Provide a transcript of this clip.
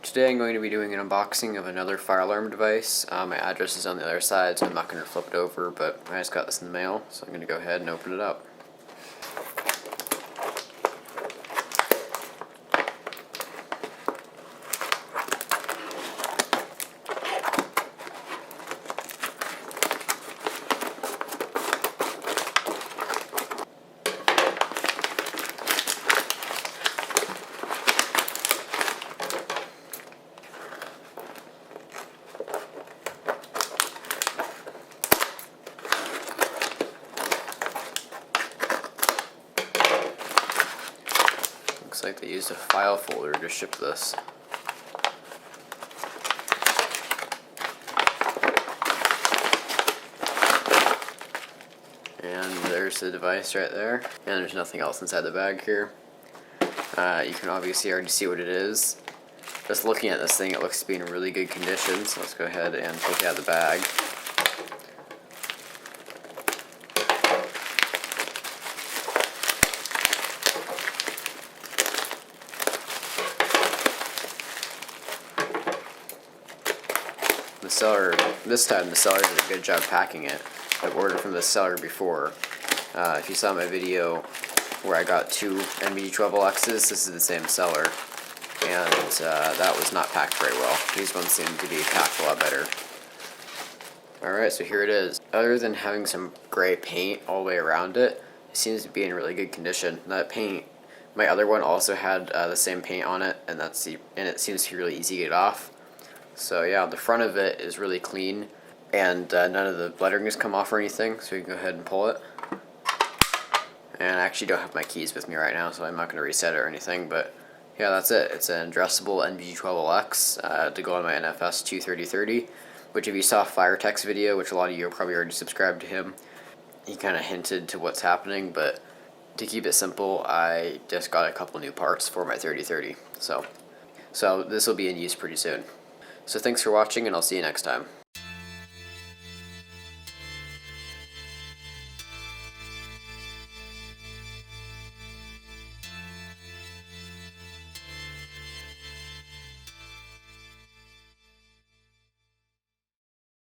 Today I'm going to be doing an unboxing of another fire alarm device. My address is on the other side, so I'm not going to flip it over, but I just got this in the mail, so I'm going to go ahead and open it up. Looks like they used a file folder to ship this. And there's the device right there. And there's nothing else inside the bag here. You can obviously already see what it is. Just looking at this thing, it looks to be in really good condition, so let's go ahead and take it out of the bag. The seller, this time the seller did a good job packing it. I've ordered from the seller before. If you saw my video where I got two NBG12LXs, this is the same seller. And that was not packed very well. These ones seem to be packed a lot better. Alright, so here it is. Other than having some gray paint all the way around it, it seems to be in really good condition. That paint, my other one also had the same paint on it, and it seems to be really easy to get off. So yeah, the front of it is really clean, and none of the lettering has come off or anything, so you can go ahead and pull it. And I actually don't have my keys with me right now, so I'm not going to reset it or anything, but yeah, that's it. It's an addressable NBG12LX to go on my NFS 23030, which if you saw Firetech's video, which a lot of you are probably already subscribed to him, he kind of hinted to what's happening, but to keep it simple, I just got a couple new parts for my 3030, so this will be in use pretty soon. So thanks for watching, and I'll see you next time.